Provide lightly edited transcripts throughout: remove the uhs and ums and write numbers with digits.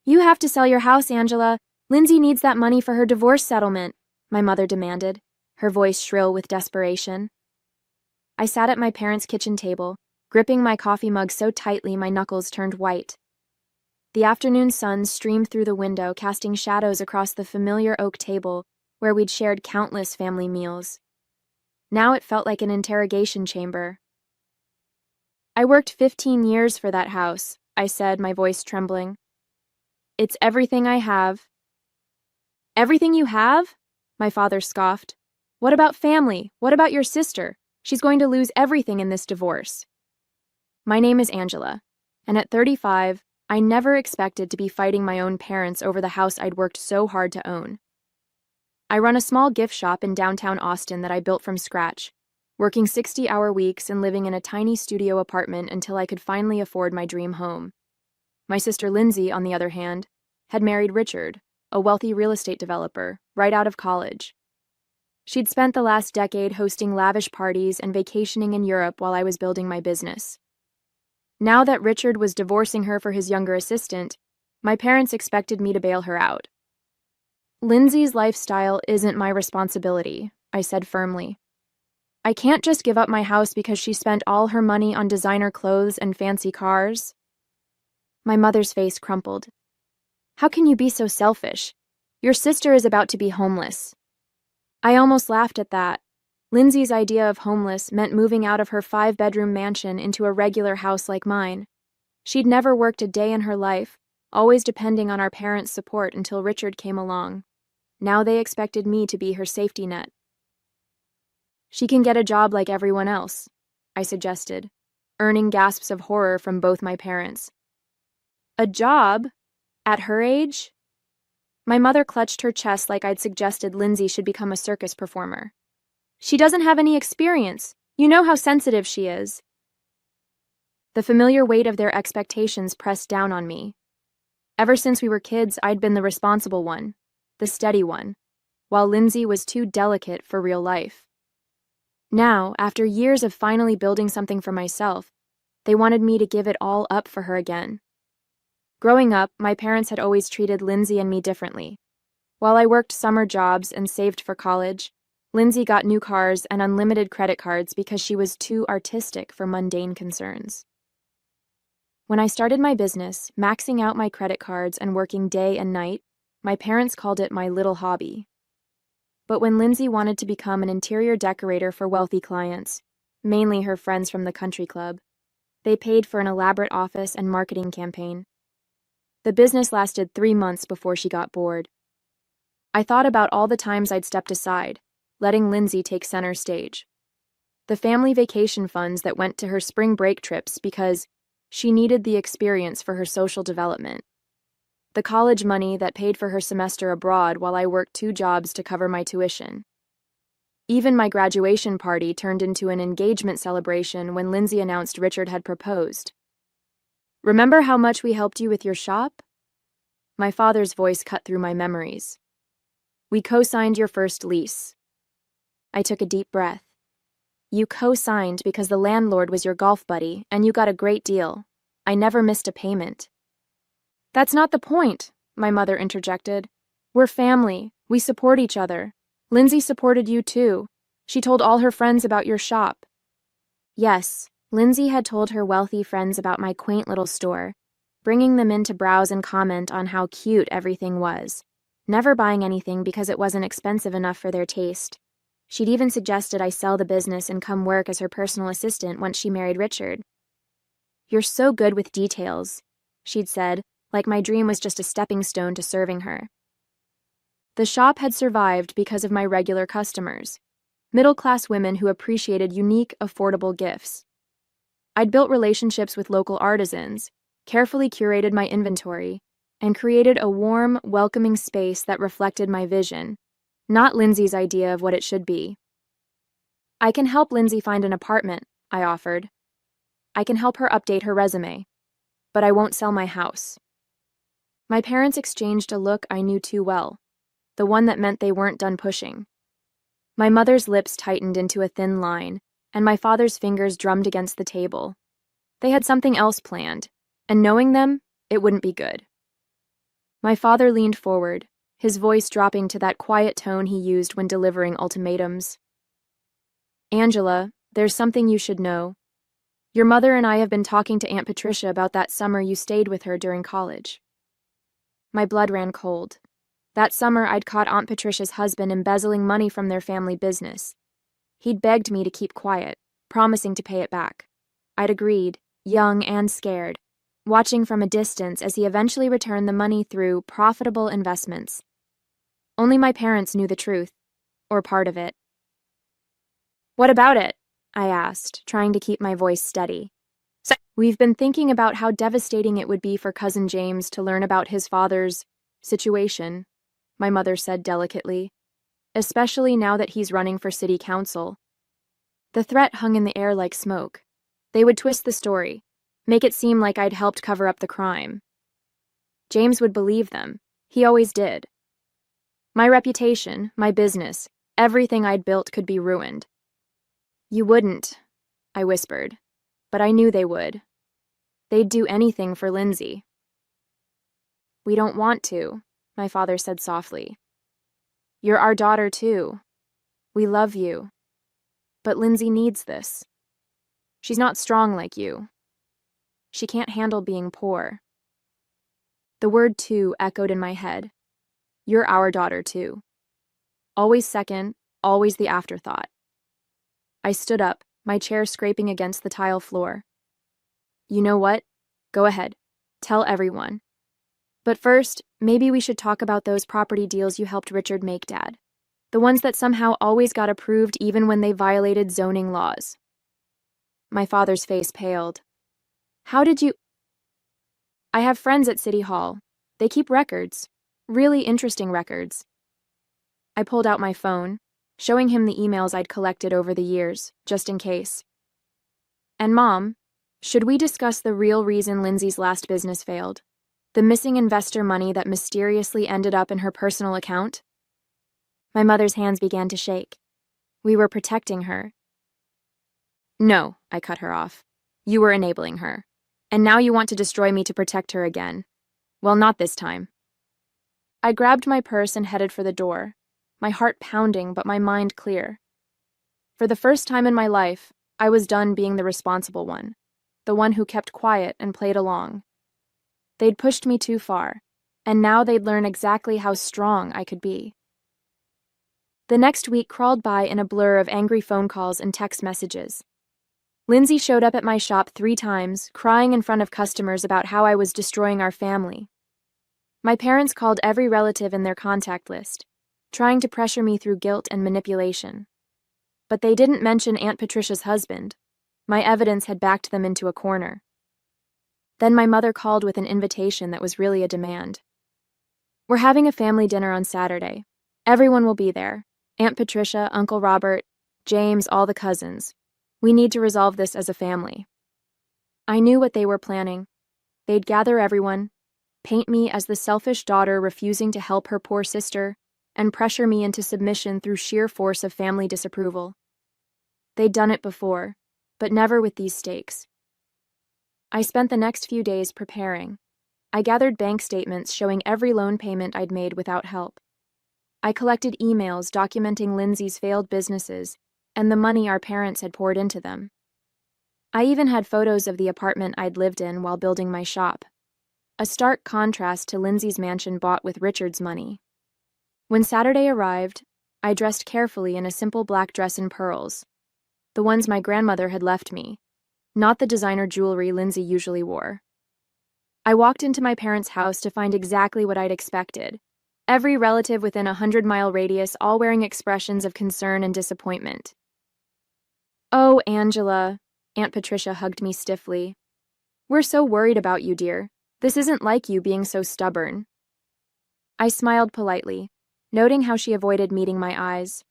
You have to sell your house, Angela. Lindsay needs that money for her divorce settlement, my mother demanded, her voice shrill with desperation. I sat at my parents' kitchen table, gripping my coffee mug so tightly my knuckles turned white. The afternoon sun streamed through the window, casting shadows across the familiar oak table where we'd shared countless family meals. Now it felt like an interrogation chamber. I worked 15 years for that house, I said, my voice trembling. It's everything I have. Everything you have? My father scoffed. What about family? What about your sister? She's going to lose everything in this divorce. My name is Angela, and at 35, I never expected to be fighting my own parents over the house I'd worked so hard to own. I run a small gift shop in downtown Austin that I built from scratch, working 60-hour weeks and living in a tiny studio apartment until I could finally afford my dream home. My sister Lindsay, on the other hand, had married Richard, a wealthy real estate developer, right out of college. She'd spent the last decade hosting lavish parties and vacationing in Europe while I was building my business. Now that Richard was divorcing her for his younger assistant, my parents expected me to bail her out. Lindsay's lifestyle isn't my responsibility, I said firmly. I can't just give up my house because she spent all her money on designer clothes and fancy cars. My mother's face crumpled. How can you be so selfish? Your sister is about to be homeless. I almost laughed at that. Lindsay's idea of homeless meant moving out of her 5-bedroom mansion into a regular house like mine. She'd never worked a day in her life, always depending on our parents' support until Richard came along. Now they expected me to be her safety net. She can get a job like everyone else, I suggested, earning gasps of horror from both my parents. A job? At her age? My mother clutched her chest like I'd suggested Lindsay should become a circus performer. She doesn't have any experience. You know how sensitive she is. The familiar weight of their expectations pressed down on me. Ever since we were kids, I'd been the responsible one, the steady one, while Lindsay was too delicate for real life. Now, after years of finally building something for myself, they wanted me to give it all up for her again. Growing up, my parents had always treated Lindsay and me differently. While I worked summer jobs and saved for college, Lindsay got new cars and unlimited credit cards because she was too artistic for mundane concerns. When I started my business, maxing out my credit cards and working day and night, my parents called it my little hobby. But when Lindsay wanted to become an interior decorator for wealthy clients, mainly her friends from the country club, they paid for an elaborate office and marketing campaign. The business lasted 3 months before she got bored. I thought about all the times I'd stepped aside, letting Lindsay take center stage. The family vacation funds that went to her spring break trips because she needed the experience for her social development. The college money that paid for her semester abroad while I worked 2 jobs to cover my tuition. Even my graduation party turned into an engagement celebration when Lindsay announced Richard had proposed. Remember how much we helped you with your shop? My father's voice cut through my memories. We co-signed your first lease. I took a deep breath. You co-signed because the landlord was your golf buddy, and you got a great deal. I never missed a payment. That's not the point, my mother interjected. We're family. We support each other. Lindsay supported you too. She told all her friends about your shop. Yes, Lindsay had told her wealthy friends about my quaint little store, bringing them in to browse and comment on how cute everything was, never buying anything because it wasn't expensive enough for their taste. She'd even suggested I sell the business and come work as her personal assistant once she married Richard. You're so good with details, she'd said, like my dream was just a stepping stone to serving her. The shop had survived because of my regular customers, middle-class women who appreciated unique, affordable gifts. I'd built relationships with local artisans, carefully curated my inventory, and created a warm, welcoming space that reflected my vision, not Lindsay's idea of what it should be. I can help Lindsay find an apartment, I offered. I can help her update her resume, but I won't sell my house. My parents exchanged a look I knew too well, the one that meant they weren't done pushing. My mother's lips tightened into a thin line, and my father's fingers drummed against the table. They had something else planned, and knowing them, it wouldn't be good. My father leaned forward, his voice dropping to that quiet tone he used when delivering ultimatums. Angela, there's something you should know. Your mother and I have been talking to Aunt Patricia about that summer you stayed with her during college. My blood ran cold. That summer, I'd caught Aunt Patricia's husband embezzling money from their family business. He'd begged me to keep quiet, promising to pay it back. I'd agreed, young and scared, watching from a distance as he eventually returned the money through profitable investments. Only my parents knew the truth, or part of it. What about it? I asked, trying to keep my voice steady. We've been thinking about how devastating it would be for Cousin James to learn about his father's situation, my mother said delicately, especially now that he's running for city council. The threat hung in the air like smoke. They would twist the story, make it seem like I'd helped cover up the crime. James would believe them. He always did. My reputation, my business, everything I'd built could be ruined. You wouldn't, I whispered, but I knew they would. They'd do anything for Lindsay. We don't want to, my father said softly. You're our daughter too. We love you. But Lindsay needs this. She's not strong like you. She can't handle being poor. The word too echoed in my head. You're our daughter too. Always second, always the afterthought. I stood up, my chair scraping against the tile floor. You know what? Go ahead. Tell everyone. But first, maybe we should talk about those property deals you helped Richard make, Dad. The ones that somehow always got approved even when they violated zoning laws. My father's face paled. How did you... I have friends at City Hall. They keep records. Really interesting records. I pulled out my phone, showing him the emails I'd collected over the years, just in case. And Mom, should we discuss the real reason Lindsay's last business failed? The missing investor money that mysteriously ended up in her personal account? My mother's hands began to shake. We were protecting her. No, I cut her off. You were enabling her. And now you want to destroy me to protect her again. Well, not this time. I grabbed my purse and headed for the door, my heart pounding but my mind clear. For the first time in my life, I was done being the responsible one, the one who kept quiet and played along. They'd pushed me too far, and now they'd learn exactly how strong I could be. The next week crawled by in a blur of angry phone calls and text messages. Lindsay showed up at my shop 3 times, crying in front of customers about how I was destroying our family. My parents called every relative in their contact list, trying to pressure me through guilt and manipulation. But they didn't mention Aunt Patricia's husband. My evidence had backed them into a corner. Then my mother called with an invitation that was really a demand. We're having a family dinner on Saturday. Everyone will be there. Aunt Patricia, Uncle Robert, James, all the cousins. We need to resolve this as a family. I knew what they were planning. They'd gather everyone, paint me as the selfish daughter refusing to help her poor sister, and pressure me into submission through sheer force of family disapproval. They'd done it before, but never with these stakes. I spent the next few days preparing. I gathered bank statements showing every loan payment I'd made without help. I collected emails documenting Lindsay's failed businesses and the money our parents had poured into them. I even had photos of the apartment I'd lived in while building my shop, a stark contrast to Lindsay's mansion bought with Richard's money. When Saturday arrived, I dressed carefully in a simple black dress and pearls, the ones my grandmother had left me, not the designer jewelry Lindsay usually wore. I walked into my parents' house to find exactly what I'd expected, every relative within a 100-mile radius all wearing expressions of concern and disappointment. Oh, Angela, Aunt Patricia hugged me stiffly. We're so worried about you, dear. This isn't like you being so stubborn. I smiled politely, noting how she avoided meeting my eyes.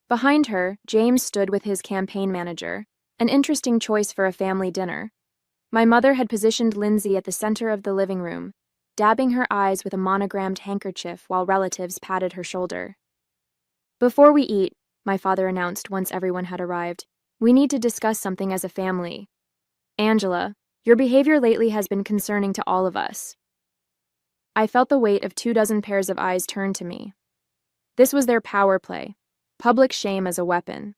Behind her, James stood with his campaign manager, an interesting choice for a family dinner. My mother had positioned Lindsay at the center of the living room, dabbing her eyes with a monogrammed handkerchief while relatives patted her shoulder. Before we eat, my father announced once everyone had arrived, we need to discuss something as a family. Angela, your behavior lately has been concerning to all of us. I felt the weight of 24 pairs of eyes turn to me. This was their power play, public shame as a weapon.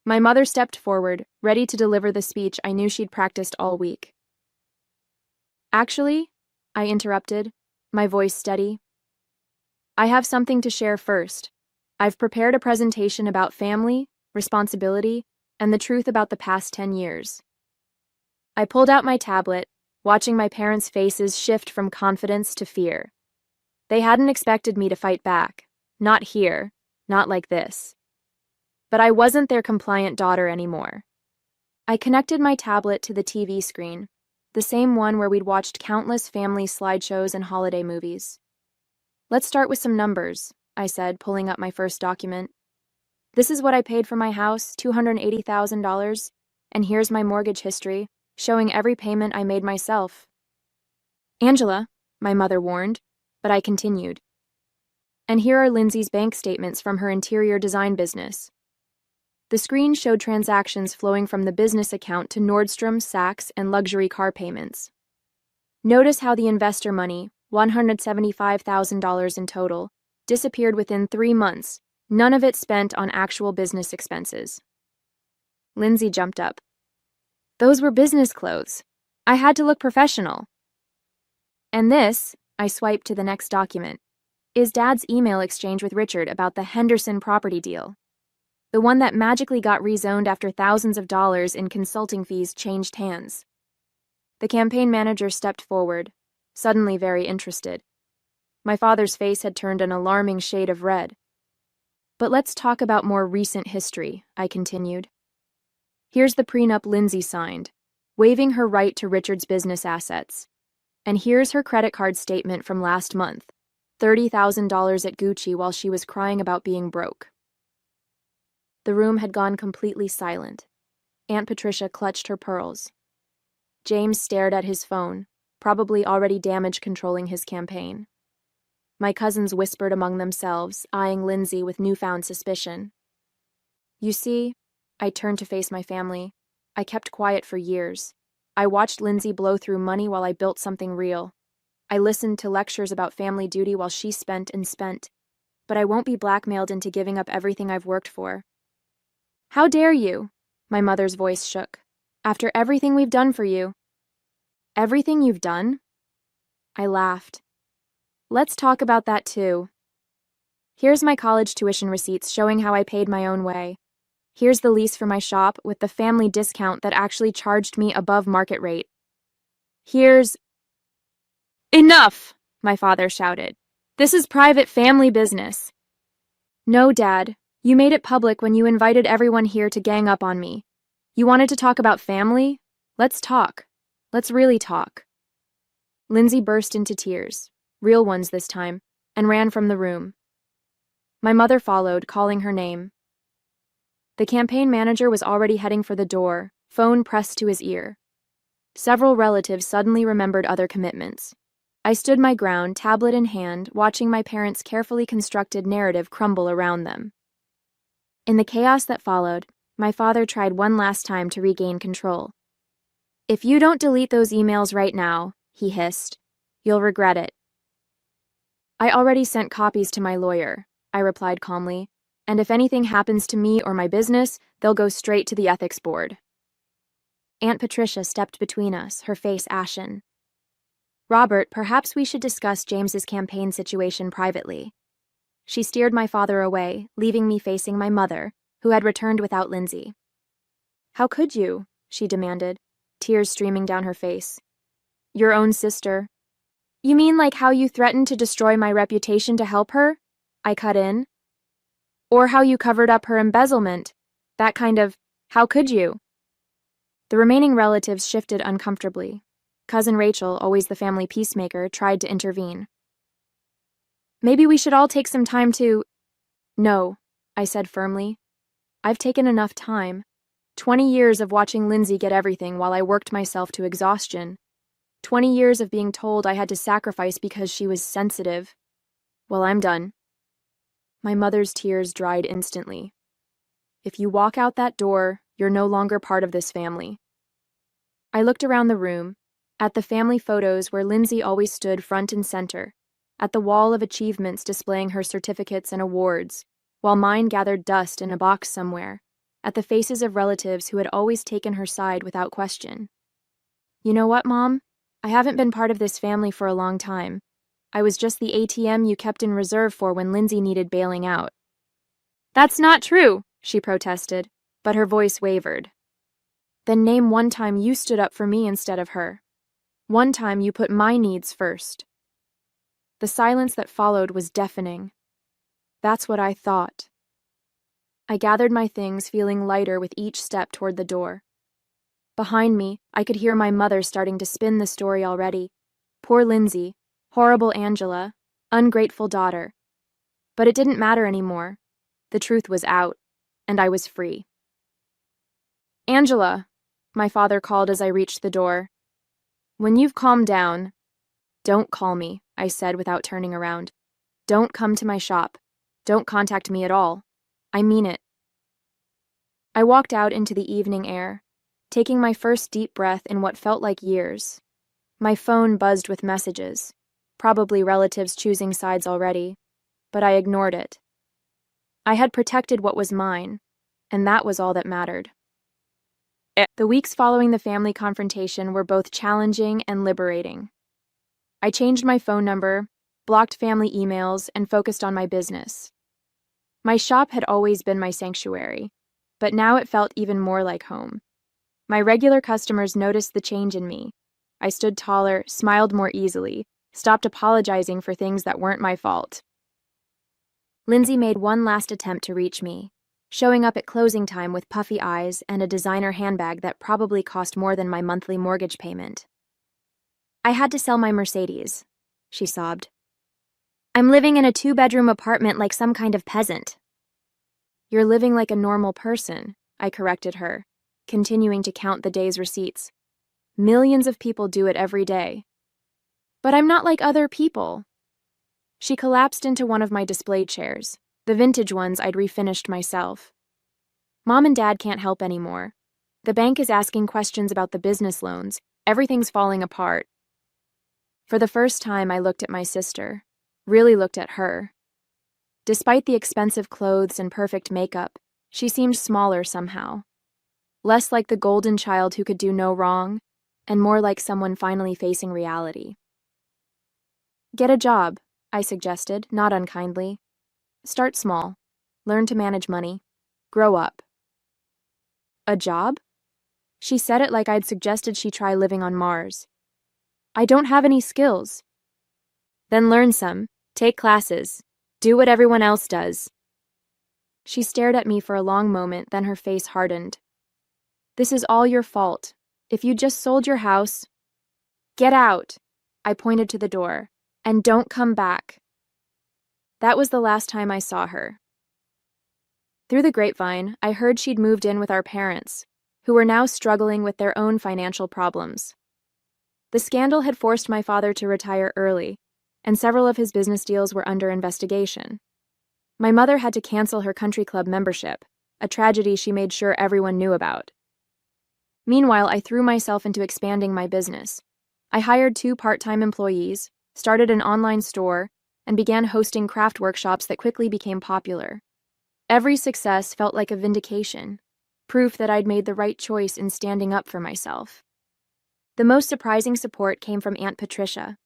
My mother stepped forward, ready to deliver the speech I knew she'd practiced all week. Actually, I interrupted, my voice steady. I have something to share first. I've prepared a presentation about family, responsibility, and the truth about the past 10 years. I pulled out my tablet, watching my parents' faces shift from confidence to fear. They hadn't expected me to fight back. Not here, not like this. But I wasn't their compliant daughter anymore. I connected my tablet to the TV screen, the same one where we'd watched countless family slideshows and holiday movies. Let's start with some numbers, I said, pulling up my first document. This is what I paid for my house, $280,000, and here's my mortgage history, showing every payment I made myself. Angela, my mother warned, but I continued. And here are Lindsay's bank statements from her interior design business. The screen showed transactions flowing from the business account to Nordstrom, Saks, and luxury car payments. Notice how the investor money, $175,000 in total, disappeared within 3 months, none of it spent on actual business expenses. Lindsay jumped up. Those were business clothes. I had to look professional. And this, I swiped to the next document, is Dad's email exchange with Richard about the Henderson property deal. The one that magically got rezoned after thousands of dollars in consulting fees changed hands. The campaign manager stepped forward, suddenly very interested. My father's face had turned an alarming shade of red. But let's talk about more recent history, I continued. Here's the prenup Lindsay signed, waiving her right to Richard's business assets. And here's her credit card statement from last month, $30,000 at Gucci while she was crying about being broke. The room had gone completely silent. Aunt Patricia clutched her pearls. James stared at his phone, probably already damage controlling his campaign. My cousins whispered among themselves, eyeing Lindsay with newfound suspicion. You see, I turned to face my family. I kept quiet for years. I watched Lindsay blow through money while I built something real. I listened to lectures about family duty while she spent and spent. But I won't be blackmailed into giving up everything I've worked for. How dare you? My mother's voice shook. After everything we've done for you. Everything you've done? I laughed. Let's talk about that too. Here's my college tuition receipts showing how I paid my own way. Here's the lease for my shop with the family discount that actually charged me above market rate. Here's... Enough! My father shouted. This is private family business. No, Dad. You made it public when you invited everyone here to gang up on me. You wanted to talk about family? Let's talk. Let's really talk. Lindsay burst into tears, real ones this time, and ran from the room. My mother followed, calling her name. The campaign manager was already heading for the door, phone pressed to his ear. Several relatives suddenly remembered other commitments. I stood my ground, tablet in hand, watching my parents' carefully constructed narrative crumble around them. In the chaos that followed, my father tried one last time to regain control. If you don't delete those emails right now, he hissed, you'll regret it. I already sent copies to my lawyer, I replied calmly, and if anything happens to me or my business, they'll go straight to the ethics board. Aunt Patricia stepped between us, her face ashen. Robert, perhaps we should discuss James's campaign situation privately. She steered my father away, leaving me facing my mother, who had returned without Lindsay. How could you? She demanded, tears streaming down her face. Your own sister. You mean like how you threatened to destroy my reputation to help her? I cut in. Or how you covered up her embezzlement. That kind of, how could you? The remaining relatives shifted uncomfortably. Cousin Rachel, always the family peacemaker, tried to intervene. Maybe we should all take some time to... No, I said firmly. I've taken enough time. 20 years of watching Lindsay get everything while I worked myself to exhaustion. 20 years of being told I had to sacrifice because she was sensitive. Well, I'm done. My mother's tears dried instantly. If you walk out that door, you're no longer part of this family. I looked around the room. At the family photos where Lindsay always stood front and center, at the wall of achievements displaying her certificates and awards, while mine gathered dust in a box somewhere, at the faces of relatives who had always taken her side without question. You know what, Mom? I haven't been part of this family for a long time. I was just the ATM you kept in reserve for when Lindsay needed bailing out. That's not true, she protested, but her voice wavered. Then name one time you stood up for me instead of her. One time you put my needs first. The silence that followed was deafening. That's what I thought. I gathered my things, feeling lighter with each step toward the door. Behind me, I could hear my mother starting to spin the story already. Poor Lindsay, horrible Angela, ungrateful daughter. But it didn't matter anymore. The truth was out, and I was free. Angela, my father called as I reached the door. When you've calmed down, don't call me, I said without turning around. Don't come to my shop. Don't contact me at all. I mean it. I walked out into the evening air, taking my first deep breath in what felt like years. My phone buzzed with messages, probably relatives choosing sides already, but I ignored it. I had protected what was mine, and that was all that mattered. The weeks following the family confrontation were both challenging and liberating. I changed my phone number, blocked family emails, and focused on my business. My shop had always been my sanctuary, but now it felt even more like home. My regular customers noticed the change in me. I stood taller, smiled more easily, stopped apologizing for things that weren't my fault. Lindsay made one last attempt to reach me, showing up at closing time with puffy eyes and a designer handbag that probably cost more than my monthly mortgage payment. I had to sell my Mercedes, she sobbed. I'm living in a 2-bedroom apartment like some kind of peasant. You're living like a normal person, I corrected her, continuing to count the day's receipts. Millions of people do it every day. But I'm not like other people. She collapsed into one of my display chairs, the vintage ones I'd refinished myself. Mom and Dad can't help anymore. The bank is asking questions about the business loans. Everything's falling apart. For the first time, I looked at my sister, really looked at her. Despite the expensive clothes and perfect makeup, she seemed smaller somehow. Less like the golden child who could do no wrong, and more like someone finally facing reality. Get a job, I suggested, not unkindly. Start small. Learn to manage money. Grow up. A job? She said it like I'd suggested she try living on Mars. I don't have any skills. Then learn some. Take classes. Do what everyone else does. She stared at me for a long moment, then her face hardened. This is all your fault. If you just sold your house... Get out! I pointed to the door. And don't come back. That was the last time I saw her. Through the grapevine, I heard she'd moved in with our parents, who were now struggling with their own financial problems. The scandal had forced my father to retire early, and several of his business deals were under investigation. My mother had to cancel her country club membership, a tragedy she made sure everyone knew about. Meanwhile, I threw myself into expanding my business. I hired 2 part-time employees, started an online store, and began hosting craft workshops that quickly became popular. Every success felt like a vindication, proof that I'd made the right choice in standing up for myself. The most surprising support came from Aunt Patricia.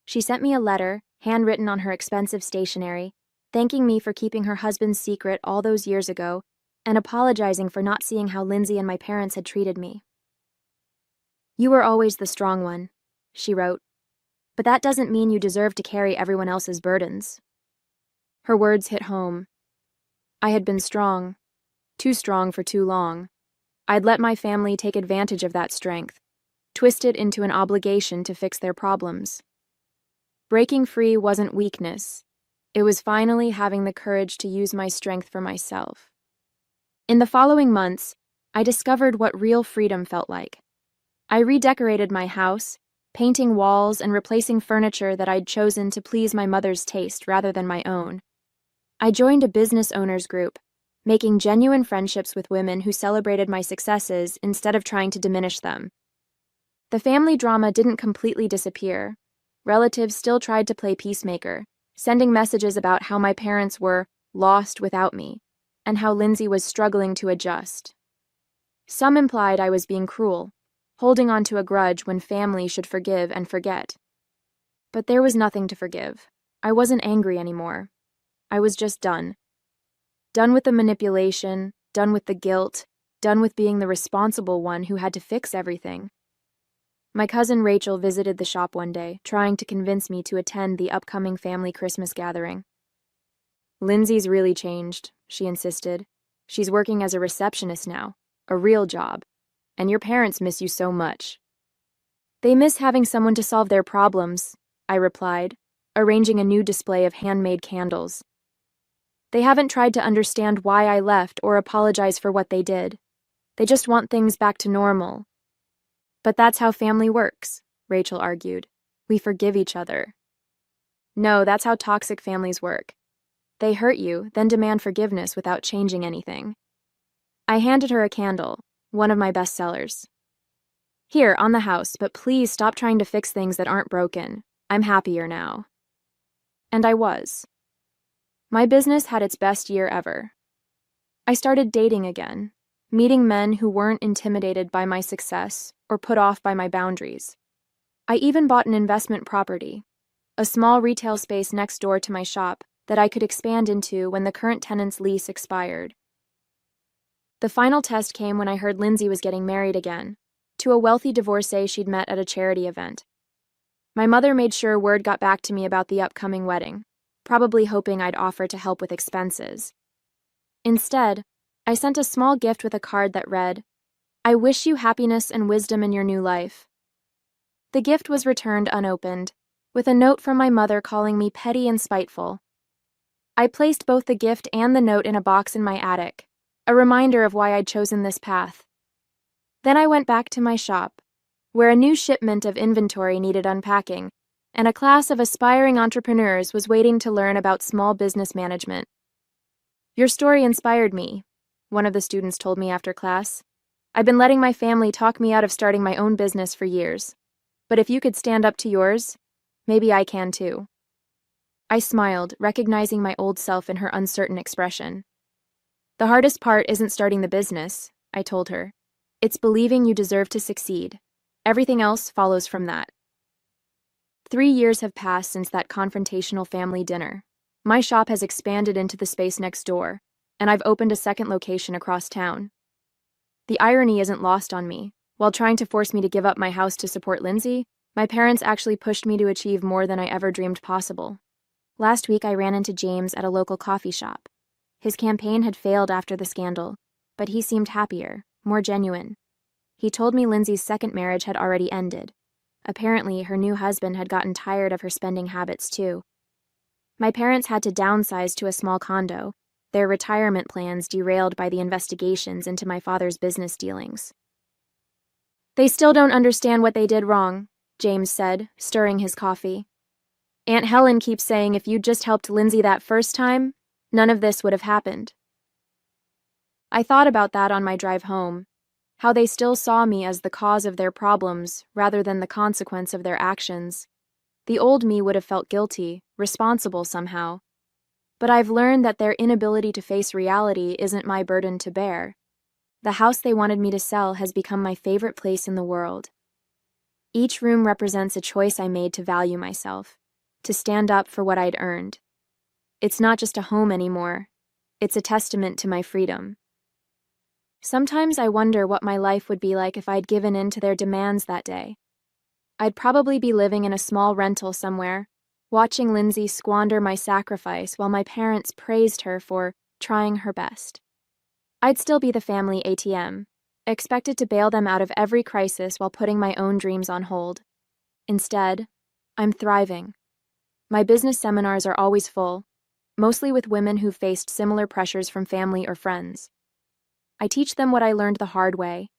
She sent me a letter, handwritten on her expensive stationery, thanking me for keeping her husband's secret all those years ago and apologizing for not seeing how Lindsay and my parents had treated me. You were always the strong one, she wrote, but that doesn't mean you deserve to carry everyone else's burdens. Her words hit home. I had been strong, too strong for too long. I'd let my family take advantage of that strength, twist it into an obligation to fix their problems. Breaking free wasn't weakness. It was finally having the courage to use my strength for myself. In the following months, I discovered what real freedom felt like. I redecorated my house, painting walls and replacing furniture that I'd chosen to please my mother's taste rather than my own. I joined a business owners group, making genuine friendships with women who celebrated my successes instead of trying to diminish them. The family drama didn't completely disappear. Relatives still tried to play peacemaker, sending messages about how my parents were lost without me, and how Lindsay was struggling to adjust. Some implied I was being cruel, holding on to a grudge when family should forgive and forget. But there was nothing to forgive. I wasn't angry anymore. I was just done. Done with the manipulation, done with the guilt, done with being the responsible one who had to fix everything. My cousin Rachel visited the shop one day, trying to convince me to attend the upcoming family Christmas gathering. "Lindsay's really changed," she insisted. "She's working as a receptionist now, a real job, and your parents miss you so much." "They miss having someone to solve their problems," I replied, arranging a new display of handmade candles. "They haven't tried to understand why I left or apologize for what they did. They just want things back to normal." "But that's how family works," Rachel argued. "We forgive each other." "No, that's how toxic families work. They hurt you, then demand forgiveness without changing anything." I handed her a candle, one of my best sellers. "Here, on the house, but please stop trying to fix things that aren't broken. I'm happier now." And I was. My business had its best year ever. I started dating again, meeting men who weren't intimidated by my success or put off by my boundaries. I even bought an investment property, a small retail space next door to my shop that I could expand into when the current tenant's lease expired. The final test came when I heard Lindsay was getting married again, to a wealthy divorcee she'd met at a charity event. My mother made sure word got back to me about the upcoming wedding, probably hoping I'd offer to help with expenses. Instead, I sent a small gift with a card that read, "I wish you happiness and wisdom in your new life." The gift was returned unopened, with a note from my mother calling me petty and spiteful. I placed both the gift and the note in a box in my attic, a reminder of why I'd chosen this path. Then I went back to my shop, where a new shipment of inventory needed unpacking, and a class of aspiring entrepreneurs was waiting to learn about small business management. "Your story inspired me," one of the students told me after class. "I've been letting my family talk me out of starting my own business for years. But if you could stand up to yours, maybe I can too." I smiled, recognizing my old self in her uncertain expression. "The hardest part isn't starting the business," I told her. "It's believing you deserve to succeed. Everything else follows from that." 3 years have passed since that confrontational family dinner. My shop has expanded into the space next door, and I've opened a second location across town. The irony isn't lost on me. While trying to force me to give up my house to support Lindsay, my parents actually pushed me to achieve more than I ever dreamed possible. Last week, I ran into James at a local coffee shop. His campaign had failed after the scandal, but he seemed happier, more genuine. He told me Lindsay's second marriage had already ended. Apparently, her new husband had gotten tired of her spending habits too. My parents had to downsize to a small condo, their retirement plans derailed by the investigations into my father's business dealings. "They still don't understand what they did wrong," James said, stirring his coffee. "Aunt Helen keeps saying if you'd just helped Lindsay that first time, none of this would have happened." I thought about that on my drive home, how they still saw me as the cause of their problems rather than the consequence of their actions. The old me would have felt guilty, responsible somehow. But I've learned that their inability to face reality isn't my burden to bear. The house they wanted me to sell has become my favorite place in the world. Each room represents a choice I made to value myself, to stand up for what I'd earned. It's not just a home anymore. It's a testament to my freedom. Sometimes I wonder what my life would be like if I'd given in to their demands that day. I'd probably be living in a small rental somewhere, watching Lindsay squander my sacrifice while my parents praised her for trying her best. I'd still be the family ATM, expected to bail them out of every crisis while putting my own dreams on hold. Instead, I'm thriving. My business seminars are always full, mostly with women who've faced similar pressures from family or friends. I teach them what I learned the hard way,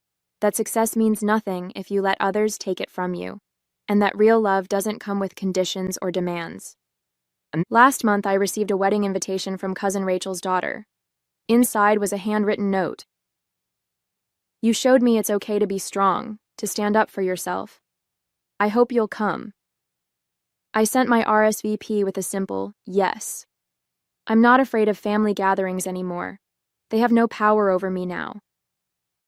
that success means nothing if you let others take it from you, and that real love doesn't come with conditions or demands. Last month, I received a wedding invitation from cousin Rachel's daughter. Inside was a handwritten note. "You showed me it's okay to be strong, to stand up for yourself. I hope you'll come. I sent my RSVP with a simple yes. I'm not afraid of family gatherings anymore. They have no power over me now.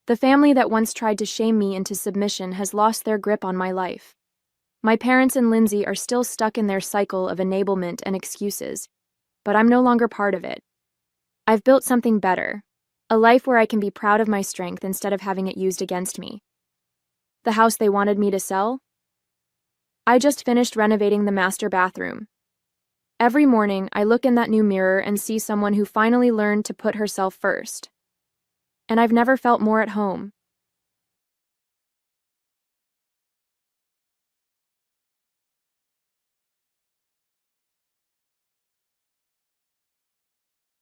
The family that once tried to shame me into submission has lost their grip on my life. My parents and Lindsay are still stuck in their cycle of enablement and excuses, but I'm no longer part of it. I've built something better, a life where I can be proud of my strength instead of having it used against me. The house they wanted me to sell? I just finished renovating the master bathroom. Every morning, I look in that new mirror and see someone who finally learned to put herself first. And I've never felt more at home.